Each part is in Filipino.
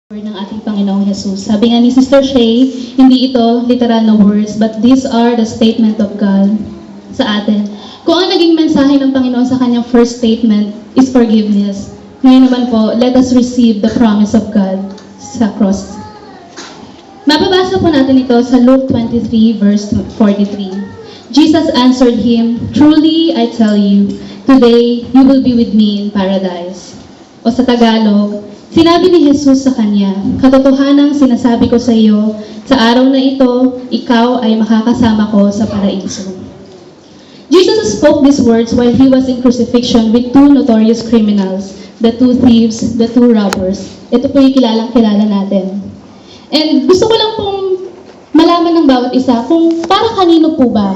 ng ating Panginoong Jesus. Sabi nga ni Sister Shay, hindi ito literal na words, but these are the statement of God sa atin. Kung ang naging mensahe ng Panginoon sa kanyang first statement is forgiveness, ngayon naman po, let us receive the promise of God sa cross. Mababasa po natin ito sa Luke 23 verse 43. Jesus answered him, "Truly I tell you, today you will be with me in paradise." O sa Tagalog, sinabi ni Jesus sa kanya, "Katotohanang sinasabi ko sa iyo, sa araw na ito, ikaw ay makakasama ko sa paraiso." Jesus spoke these words while he was in crucifixion with two notorious criminals, the two thieves, the two robbers. Ito po yung kilalang-kilala natin. And gusto ko lang pong malaman ng bawat isa kung para kanino po ba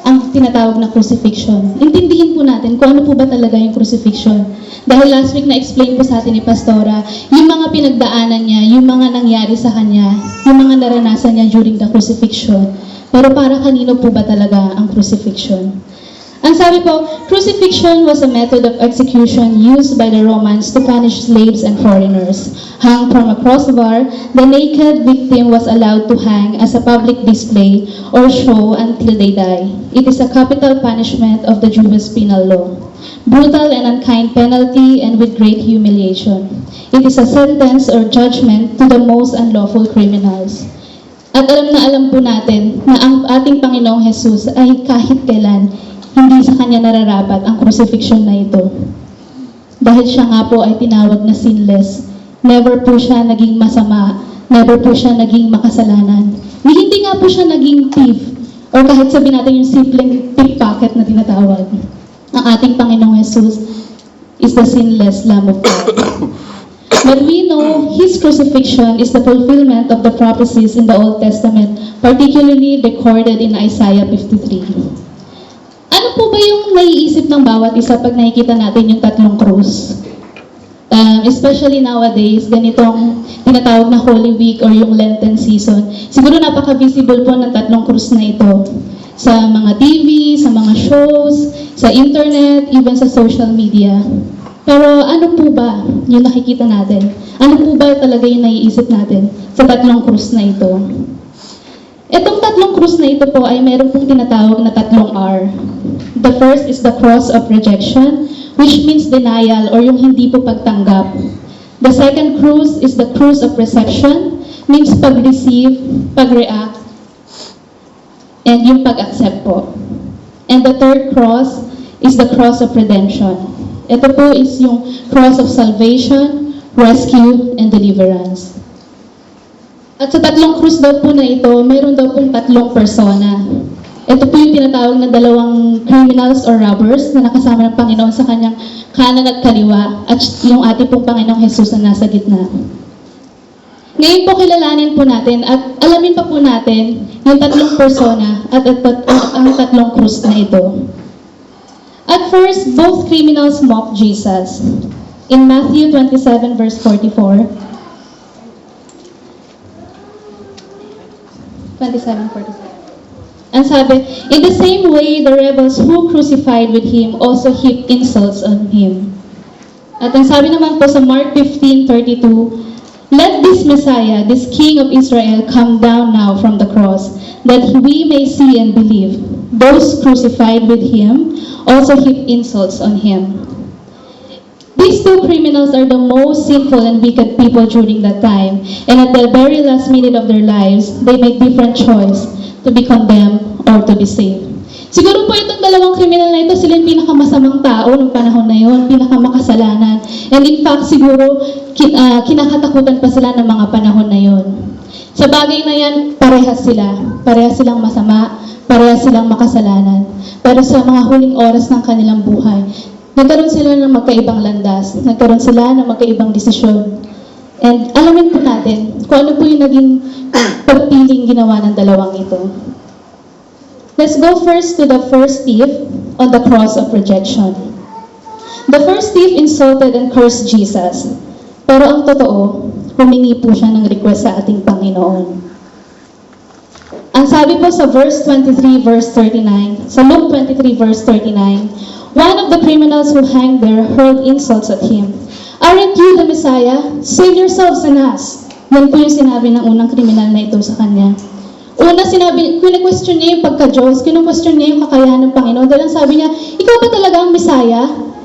ang tinatawag na crucifixion. Intindihin po natin kung ano po ba talaga yung crucifixion. Dahil last week na-explain po sa atin ni Pastora, yung mga pinagdaanan niya, yung mga nangyari sa kanya, yung mga naranasan niya during the crucifixion. Pero para kanino po ba talaga ang crucifixion? Ang sabi po, crucifixion was a method of execution used by the Romans to punish slaves and foreigners. Hung from a crossbar, the naked victim was allowed to hang as a public display or show until they die. It is a capital punishment of the Jewish penal law. Brutal and unkind penalty and with great humiliation. It is a sentence or judgment to the most unlawful criminals. At alam po natin na ang ating Panginoong Jesus ay kahit kailan hindi sa kanya nararapat ang crucifixion na ito. Dahil siya nga po ay tinawag na sinless. Never po siya naging masama. Never po siya naging makasalanan. Hindi nga po siya naging thief. O kahit sabihin natin yung simpleng pickpocket na tinatawag. Ang ating Panginoong Jesus is the sinless Lamb of God. But we know His crucifixion is the fulfillment of the prophecies in the Old Testament, particularly recorded in Isaiah 53. Ano po ba yung naiisip ng bawat isa pag nakikita natin yung tatlong krus? Especially nowadays, ganitong tinatawag na Holy Week or yung Lenten season. Siguro napaka-visible po ng tatlong krus na ito. Sa mga TV, sa mga shows, sa internet, even sa social media. Pero ano po ba yung nakikita natin? Ano po ba talaga yung naiisip natin sa tatlong krus na ito? Itong tatlong krus na ito po ay meron pong tinatawag na tatlong R. The first is the cross of rejection, which means denial or yung hindi po pagtanggap. The second cross is the cross of reception, means pag-receive, pag-react, and yung pag-accept po. And the third cross is the cross of redemption. Ito po is yung cross of salvation, rescue, and deliverance. At sa tatlong krus daw po na ito, mayroon daw pong tatlong persona. Ito po yung tinatawag na dalawang criminals or robbers na nakasama ng Panginoon sa kanyang kanan at kaliwa at yung ating pong Panginoong Jesus na nasa gitna. Ngayon po kilalanin po natin at alamin pa po natin yung tatlong persona at ang tatlong krus na ito. At first, both criminals mocked Jesus. In Matthew 27 verse 44, 27:47. And sabi, in the same way, the rebels who crucified with him also heaped insults on him. At ang sabi naman po sa Mark 15:32, "Let this Messiah, this King of Israel, come down now from the cross, that we may see and believe. Those crucified with him also heaped insults on him." These two criminals are the most sinful and wicked people during that time, and at the very last minute of their lives, they make different choice to be condemned or to be saved. Siguro po itong dalawang kriminal na ito, sila yung pinakamasamang tao ng panahon na yun, pinakamakasalanan. And in fact, siguro kinakatakutan pa sila ng mga panahon na yun. Sa bagay na yan, parehas sila. Parehas silang masama, parehas silang makasalanan. Pero sa mga huling oras ng kanilang buhay, nagkaroon sila ng magkaibang landas, nagkaroon sila ng magkaibang desisyon. And alamin po natin kung ano po yung naging pagpiling ginawa ng dalawang ito. Let's go first to the first thief on the cross of rejection. The first thief insulted and cursed Jesus. Pero ang totoo, humingi po siya ng request sa ating Panginoon. Ang sabi po sa verse 23, verse 39, sa Luke 23, verse 39, one of the criminals who hanged there hurled insults at him. "Aren't you the Messiah? Save yourselves and us." Yan po yung sinabi ng unang kriminal na ito sa kanya. Una sinabi, question niya yung pagka-Diyos, question niya yung kakayahan ng Panginoon. Dahil ang sabi niya, ikaw ba talaga ang Mesaya?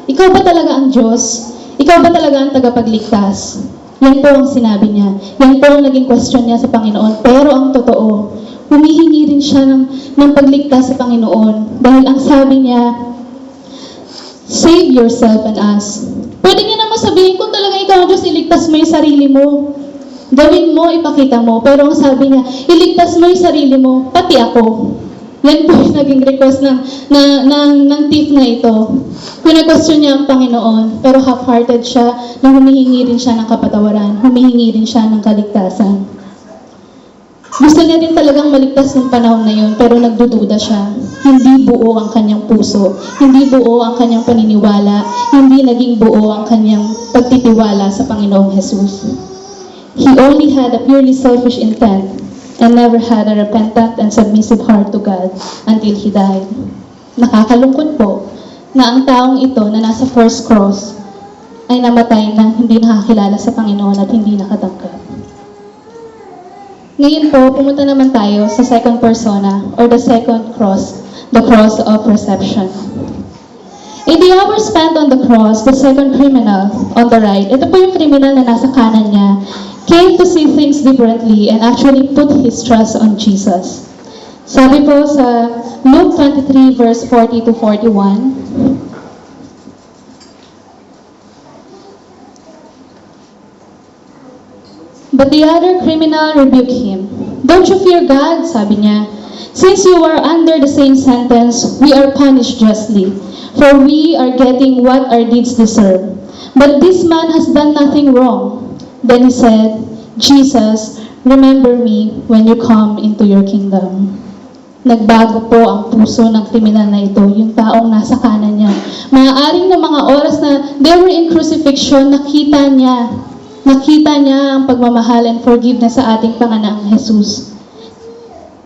Ikaw ba talaga ang Diyos? Ikaw ba talaga ang tagapagligtas? Yan po ang sinabi niya. Yan po ang naging question niya sa Panginoon. Pero ang totoo, humihingi rin siya ng pagligtas sa Panginoon. Dahil ang sabi niya, save yourself and us. Pwede niya naman sabihin, kung talaga ikaw ang Diyos, iligtas mo yung sarili mo. Gawin mo, ipakita mo. Pero ang sabi niya, iligtas mo yung sarili mo, pati ako. Yan po yung naging request ng thief na ito. Question niya ang Panginoon, pero half-hearted siya na humihingi rin siya ng kapatawaran, humihingi rin siya ng kaligtasan. Gusto niya din talagang maligtas ng panahon na yun, pero nagdududa siya. Hindi buo ang kanyang puso, hindi buo ang kanyang paniniwala, hindi naging buo ang kanyang pagtitiwala sa Panginoong Jesus. He only had a purely selfish intent and never had a repentant and submissive heart to God until he died. Nakakalungkot po na ang taong ito na nasa first cross ay namatay na hindi nakakilala sa Panginoon at hindi nakatanggap. Ngayon po, pumunta naman tayo sa second persona or the second cross, the cross of reception. In the hour spent on the cross, the second criminal on the right, ito po yung criminal na nasa kanan niya, came to see things differently and actually put his trust on Jesus. Sabi po sa Luke 23 verse 40 to 41, but the other criminal rebuked him. Don't you fear God, sabi niya. Since you are under the same sentence, we are punished justly, for we are getting what our deeds deserve. But this man has done nothing wrong. Then he said, Jesus, remember me when you come into your kingdom. Nagbago po ang puso ng kriminal na ito, yung taong nasa kanan niya. Maaaring ng mga oras na they were in crucifixion, nakita niya ang pagmamahal and forgiveness sa ating Panginoong Jesus.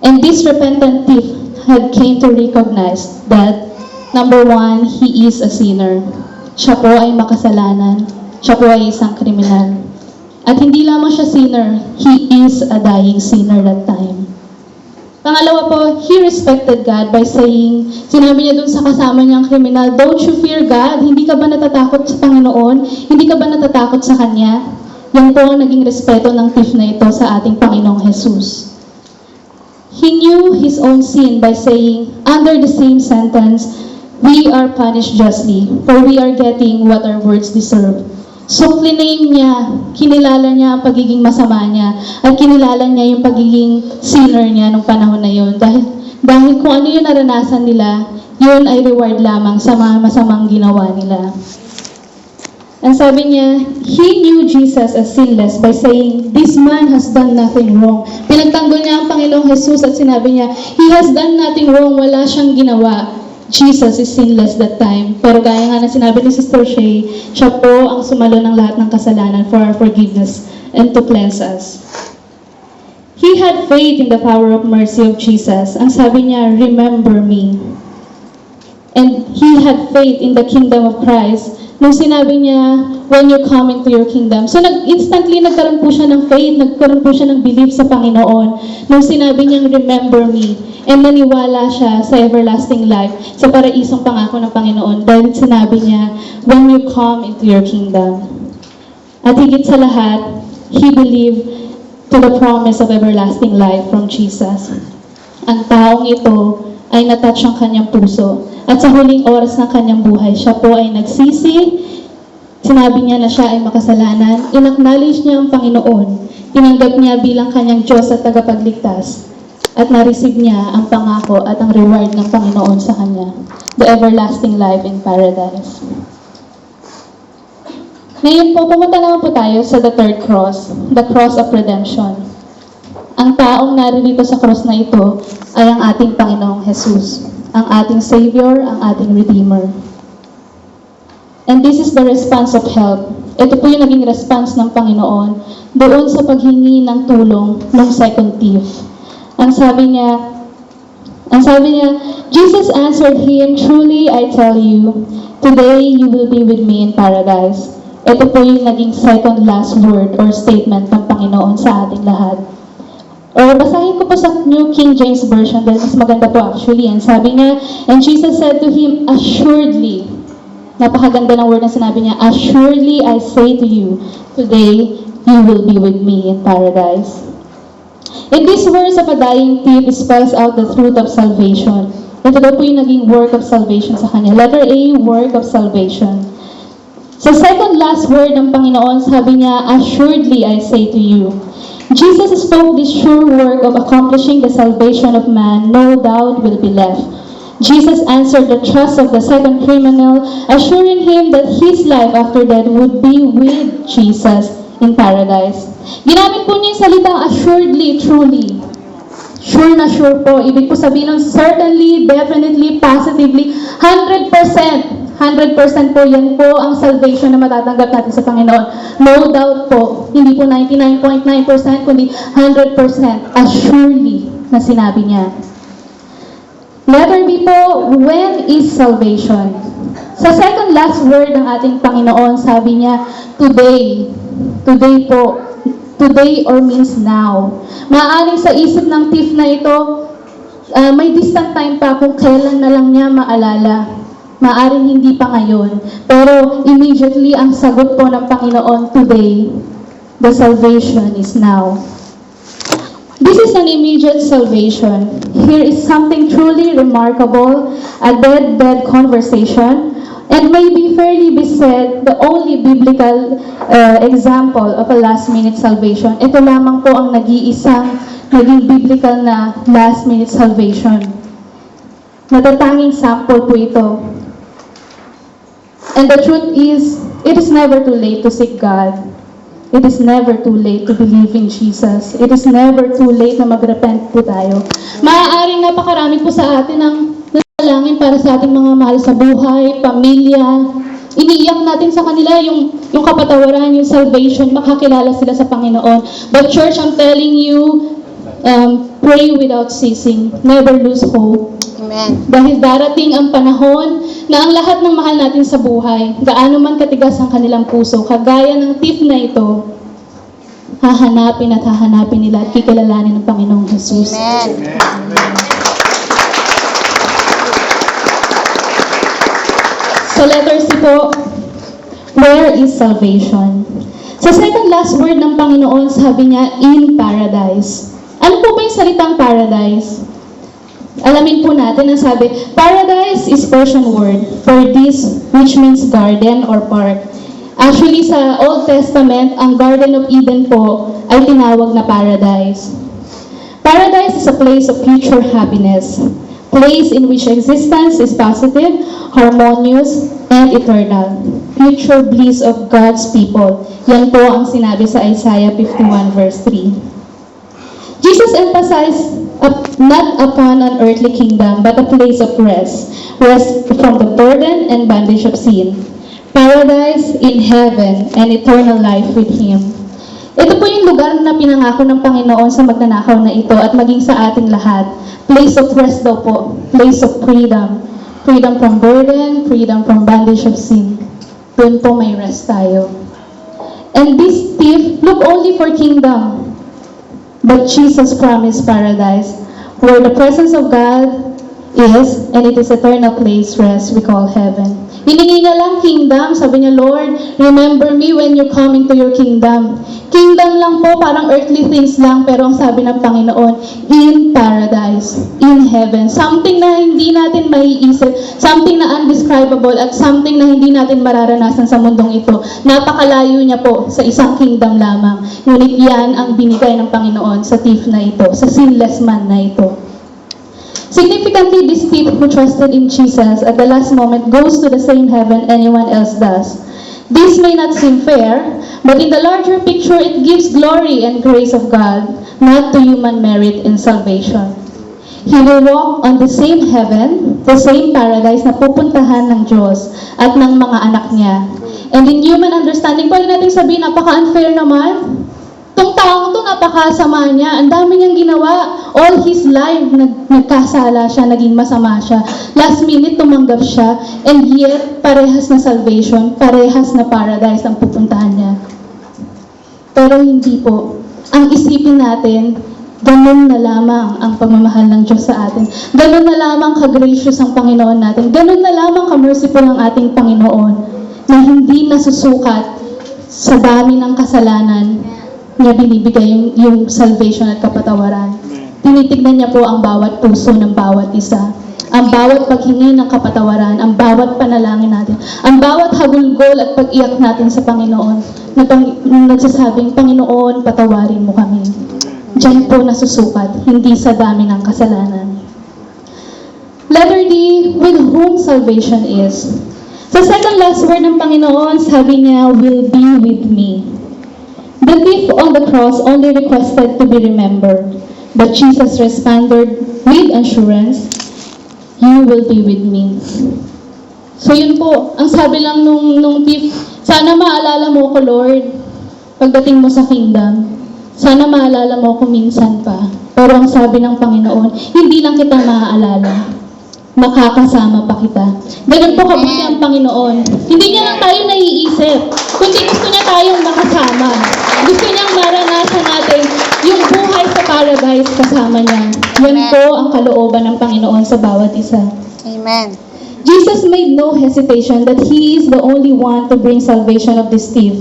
And this repentant thief had came to recognize that, number one, he is a sinner. Siya po ay makasalanan. Siya po ay isang kriminal. At hindi lamang siya sinner, he is a dying sinner that time. Pangalawa po, he respected God by saying, sinabi niya dun sa kasama niyang kriminal, don't you fear God? Hindi ka ba natatakot sa Panginoon? Hindi ka ba natatakot sa Kanya? Yan po ang naging respeto ng thief na ito sa ating Panginoong Jesus. He knew his own sin by saying, under the same sentence, we are punished justly, for we are getting what our words deserve. So, kiname niya, kinilala niya ang pagiging masama niya, at kinilala niya yung pagiging sinner niya nung panahon na yun. Dahil kung ano yung naranasan nila, yun ay reward lamang sa mga masamang ginawa nila. And sabi niya, he knew Jesus as sinless by saying, this man has done nothing wrong. Pinagtanggol niya ang Panginoong Jesus at sinabi niya, he has done nothing wrong, wala siyang ginawa. Jesus is sinless that time. Pero gaya nga na sinabi ni Sister Shay, siya po ang sumalo ng lahat ng kasalanan for our forgiveness and to cleanse us. He had faith in the power of mercy of Jesus. Ang sabi niya, remember me. And he had faith in the kingdom of Christ. Nung sinabi niya, when you come into your kingdom. So instantly nagkaroon po siya ng faith, nagkaroon po siya ng belief sa Panginoon. Nung sinabi niyang, remember me. And naniwala siya sa everlasting life, sa paraisong pangako ng Panginoon. Dahil sinabi niya, when you come into your kingdom. At higit sa lahat, he believed to the promise of everlasting life from Jesus. Ang taong ito ay natouch ang kanyang puso. At sa huling oras ng kanyang buhay, siya po ay nagsisi. Sinabi niya na siya ay makasalanan. In-acknowledge niya ang Panginoon. Tinanggap niya bilang kanyang Diyos at tagapagligtas. At na-receive niya ang pangako at ang reward ng Panginoon sa kanya. The everlasting life in paradise. Ngayon po, pumunta naman po tayo sa the third cross, the cross of redemption. Ang taong naririto sa cross na ito ay ang ating Panginoong Jesus, ang ating Savior, ang ating Redeemer. And this is the response of help. Ito po yung naging response ng Panginoon doon sa paghingi ng tulong ng second thief. Ang sabi niya, Jesus answered him, truly I tell you, today you will be with me in paradise. Ito po yung naging second last word or statement ng Panginoon sa ating lahat. Or basahin ko po sa New King James Version dahil mas maganda po actually. And sabi niya, and Jesus said to him, assuredly, napakaganda ng word na sinabi niya, assuredly I say to you, today you will be with me in paradise. In these words of a dying thief, it spells out the truth of salvation. Ito daw po yung naging work of salvation sa kanya. Letter A, work of salvation. Sa second last word ng Panginoon, sabi niya, assuredly I say to you. Jesus spoke this sure work of accomplishing the salvation of man, no doubt will be left. Jesus answered the trust of the second criminal, assuring him that his life after death would be with Jesus in paradise. Ginamit po niya yung salitang assuredly, truly. Sure na sure po. Ibig po sabihin ng certainly, definitely, positively, 100%. 100% po yan po ang salvation na matatanggap natin sa Panginoon. No doubt po. Hindi po 99.9%, kundi 100%. Assuredly na sinabi niya. Letter B po, when is salvation? Sa second last word ng ating Panginoon, sabi niya, today. Today po. Today or means now. Maaaring sa isip ng thief na ito, may distant time pa kung kailan na lang niya maalala. Maaaring hindi pa ngayon. Pero immediately ang sagot po ng Panginoon, today, the salvation is now. This is an immediate salvation. Here is something truly remarkable, a dead conversation, and maybe fairly be said, the only biblical example of a last-minute salvation. Ito lamang po ang nag-iisang naging biblical na last-minute salvation. Natatanging sample po ito. And the truth is, it is never too late to seek God. It is never too late to believe in Jesus. It is never too late na mag-repent po tayo. Maaaring napakarami po sa atin ang nanalangin para sa ating mga mahal sa buhay, pamilya. Iniiyak natin sa kanila yung kapatawaran, yung salvation, makakilala sila sa Panginoon. But church, I'm telling you, pray without ceasing. Never lose hope. Amen. Dahil darating ang panahon na ang lahat ng mahal natin sa buhay, gaano man katigas ang kanilang puso, kagaya ng thief na ito, hahanapin at hahanapin nila at kikilalanin ng Panginoong Jesus. Amen. So letter C po, where is salvation? Sa second last word ng Panginoon, sabi niya, in paradise. Ano po ba yung salitang paradise? Alamin po natin ang sabi, paradise is Persian word for this, which means garden or park. Actually, sa Old Testament, ang Garden of Eden po ay tinawag na paradise. Paradise is a place of future happiness, place in which existence is positive, harmonious, and eternal. Future bliss of God's people. Yan po ang sinabi sa Isaiah 51 verse 3. Jesus emphasized not upon an earthly kingdom, but a place of rest. Rest from the burden and bondage of sin. Paradise in heaven and eternal life with Him. Ito po yung lugar na pinangako ng Panginoon sa magnanakaw na ito at maging sa ating lahat. Place of rest daw po. Place of freedom. Freedom from burden, freedom from bondage of sin. Doon po may rest tayo. And this thief, look only for kingdom. But Jesus promised paradise, where the presence of God is, and it is eternal place rest we call heaven. Hiningi niya lang kingdom, sabi niya, Lord, remember me when you come into your kingdom. Kingdom lang po, parang earthly things lang, pero ang sabi ng Panginoon, in paradise, in heaven. Something na hindi natin maiisip, something na undescribable, at something na hindi natin mararanasan sa mundong ito. Napakalayo niya po sa isang kingdom lamang. Ngunit yan ang binigay ng Panginoon sa thief na ito, sa sinless man na ito. Significantly, this thief who trusted in Jesus at the last moment goes to the same heaven anyone else does. This may not seem fair, but in the larger picture, it gives glory and grace of God, not to human merit in salvation. He will walk on the same heaven, the same paradise na pupuntahan ng Diyos at ng mga anak niya. And in human understanding, pwede natin sabihin, napaka-unfair naman. Itong taong ito, napakasama niya. Ang dami niyang ginawa. All his life, nagkasala siya, naging masama siya. Last minute, tumanggap siya. And yet, parehas na salvation, parehas na paradise ang pupuntahan niya. Pero hindi po. Ang isipin natin, ganun na lamang ang pagmamahal ng Diyos sa atin. Ganun na lamang ka-gracious ang Panginoon natin. Ganun na lamang ka-merciful ang ating Panginoon na hindi nasusukat sa dami ng kasalanan niya binibigay yung salvation at kapatawaran. Tinitignan niya po ang bawat puso ng bawat isa. Ang bawat paghingi ng kapatawaran, ang bawat panalangin natin, ang bawat hagulgol at pag-iyak natin sa Panginoon na nagsasabing, Panginoon, patawarin mo kami. Diyan po nasusukat, hindi sa dami ng kasalanan. Letter D, with whom salvation is. Sa second last word ng Panginoon, sabi niya, will be with me. The thief on the cross only requested to be remembered, but Jesus responded with assurance, you will be with me. So yun po, ang sabi lang nung thief, sana maalala mo ko, Lord, pagdating mo sa kingdom. Sana maalala mo ko minsan pa. Pero ang sabi ng Panginoon, hindi lang kita maaalala, makakasama pa kita. Ganun po kabuti ang Panginoon. Hindi niya lang tayo naiisip, kundi gusto niya tayong makasama. Gusto niyang maranasan natin yung buhay sa paradise kasama niya. Yan po ang kalooban ng Panginoon sa bawat isa. Amen. Jesus made no hesitation that He is the only one to bring salvation of this thief,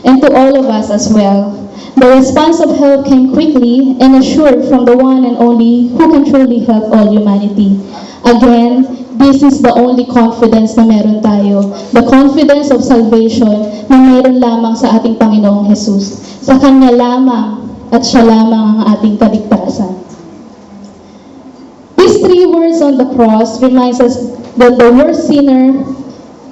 and to all of us as well. The response of help came quickly and assured from the one and only who can truly help all humanity. Again, this is the only confidence na meron tayo. The confidence of salvation na meron lamang sa ating Panginoong Jesus. Sa Kanya lamang at Siya lamang ang ating kaligtasan. These three words on the cross reminds us that the worst sinner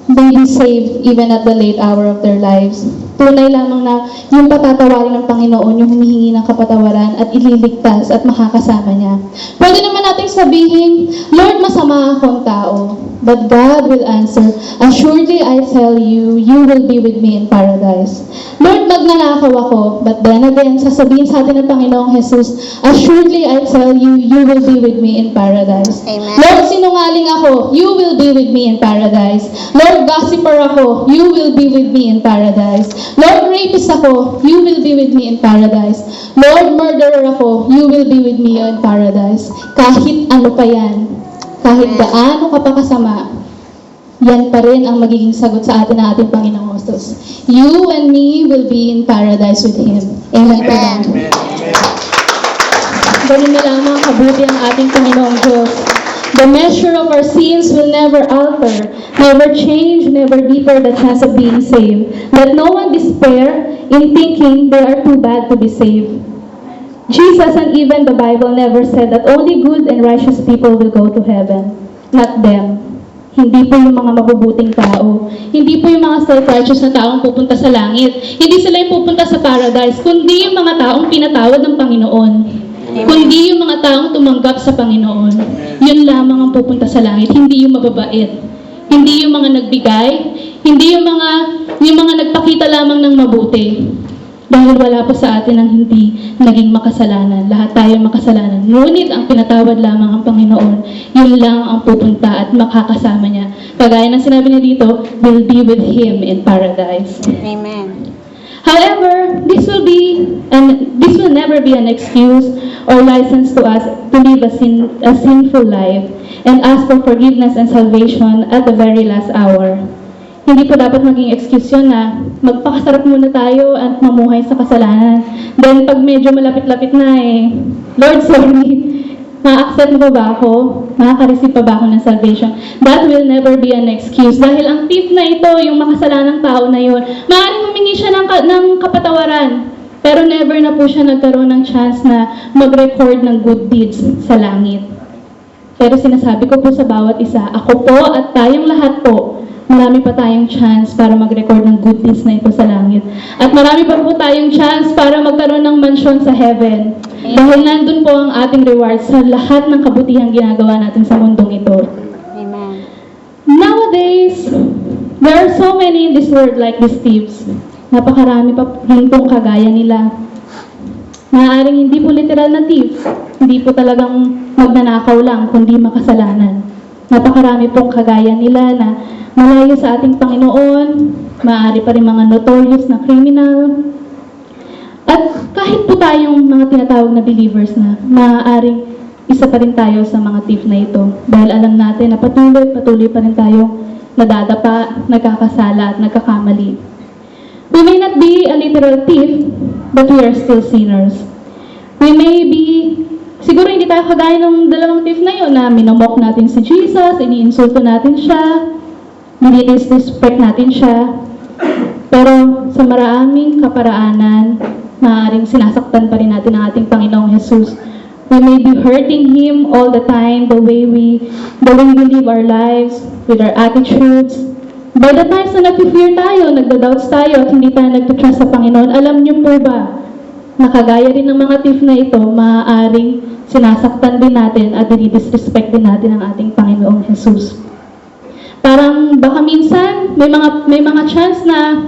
may be saved even at the late hour of their lives. Tunay lamang na yung patatawarin ng Panginoon, yung humihingi ng kapatawaran at ililigtas at makakasama niya. Pwede naman nating sabihin, Lord, masama akong tao. But God will answer, assuredly I tell you, you will be with me in paradise. Lord, magnanakaw ako. But then again, sasabihin sa atin ng Panginoong Jesus, assuredly I tell you, you will be with me in paradise. Amen. Lord, sinungaling ako, you will be with me in paradise. Lord, gossiper ako, you will be with me in paradise. Lord, rapist ako, you will be with me in paradise. Lord, murderer ako, you will be with me in paradise. Kahit ano pa yan, kahit gaano ka pa kasama, yan pa rin ang magiging sagot sa atin ng ating Panginoong Diyos. You and me will be in paradise with Him. Amen po ba? Ganun na lamang kabuti ang ating Panginoong Diyos. The measure of our sins will never alter, never change, never deeper the chance of being saved. Let no one despair in thinking they are too bad to be saved. Jesus and even the Bible never said that only good and righteous people will go to heaven. Not them. Hindi po yung mga mabubuting tao. Hindi po yung mga self-righteous na taong pupunta sa langit. Hindi sila yung pupunta sa paradise, kundi yung mga taong pinatawad ng Panginoon. Kundi yung mga taong tumanggap sa Panginoon. Yun lamang ang pupunta sa langit. Hindi yung mababait. Hindi yung mga nagbigay. Hindi yung mga nagpakita lamang ng mabuti. Dahil wala po sa atin ang hindi naging makasalanan. Lahat tayo makasalanan. Ngunit ang pinatawad lamang ang Panginoon. Yun lang ang pupunta at makakasama niya. Kagaya ng sinabi niya dito, will be with Him in paradise. Amen. However, this will never be an excuse or license to us to live a sinful life and ask for forgiveness and salvation at the very last hour. Hindi po dapat maging excuse yun na magpakasarap muna tayo at mamuhay sa kasalanan. Then pag medyo malapit-lapit na Lord, sorry, ma-accept mo ba ako? Makaka-receive pa ba ako ng salvation? That will never be an excuse. Dahil ang thief na ito, yung makasalanang tao na yun, maaaring humingi siya ng kapatawaran. Pero never na po siya nagkaroon ng chance na mag-record ng good deeds sa langit. Pero sinasabi ko po sa bawat isa, ako po at tayong lahat po, marami pa tayong chance para mag-record ng good deeds na ito sa langit. At marami pa po tayong chance para magkaroon ng mansyon sa heaven. Dahil nandun po ang ating reward sa lahat ng kabutihang ginagawa natin sa mundong ito. Amen. Nowadays, there are so many in this world like these thieves. Napakarami pa hintong kagaya nila. Maaaring hindi po literal na thief, hindi po talagang magnanakaw lang, kundi makasalanan. Napakarami pong kagaya nila na malayo sa ating Panginoon, maaari pa rin mga notorious na criminal. At kahit po tayong mga tinatawag na believers na, maaaring isa pa rin tayo sa mga thief na ito. Dahil alam natin na patuloy pa rin tayong nadadapa, nagkakasala at nagkakamali. We may not be a literal thief, but we are still sinners. We may be, siguro hindi tayo kagaya ng dalawang thief na yun na minomok natin si Jesus, iniinsulto natin siya, nini-disrespect natin siya. Pero sa maraming kaparaanan, maaaring sinasaktan pa rin natin ang ating Panginoong Jesus. We may be hurting Him all the time, the way we live our lives, with our attitudes. By the times na nag-fear tayo, nagda-doubts tayo, at hindi tayo nag-trust sa Panginoon, alam niyo po ba, nakagaya rin ng mga thief na ito, maaaring sinasaktan din natin at dinidisrespect din natin ang ating Panginoong Jesus. Parang baka minsan, may mga chance na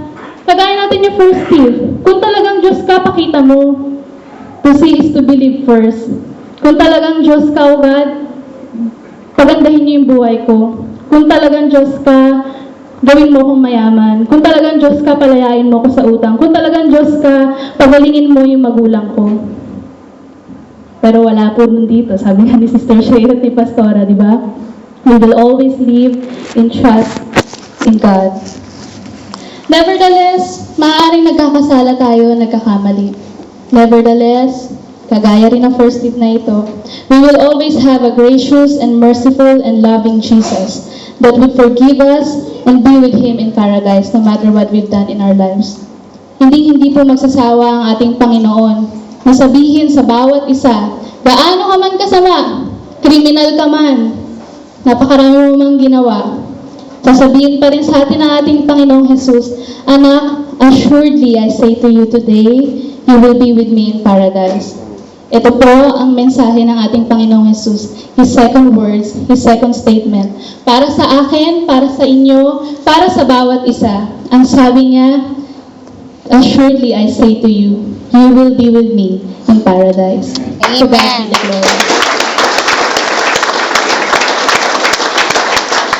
kagaya natin yung first thief. Kung talagang Diyos ka, pakita mo. To see is to believe first. Kung talagang Diyos ka, O God, pagandahin niyo yung buhay ko. Kung talagang Diyos ka, gawin mo akong mayaman. Kung talagang Diyos ka, palayain mo ako sa utang. Kung talagang Diyos ka, pagalingin mo yung magulang ko. Pero wala po nun dito. Sabi nga ni Sister Shay at ni Pastora, di ba? We will always live in trust in God. Nevertheless, maaaring nagkakasala tayo, nagkakamali. Nevertheless, kagaya rin ng first tip na ito, we will always have a gracious and merciful and loving Jesus that would forgive us and be with Him in paradise no matter what we've done in our lives. Hindi po magsasawa ang ating Panginoon na sabihin sa bawat isa, gaano ka man kasama, kriminal ka man, napakarami mo mang ginawa, sasabihin pa rin sa atin ng ating Panginoong Jesus, anak, assuredly I say to you today, you will be with me in paradise. Ito po ang mensahe ng ating Panginoong Jesus. His second words, His second statement. Para sa akin, para sa inyo, para sa bawat isa. Ang sabi niya, assuredly I say to you, you will be with me in paradise. Amen. To God be the glory.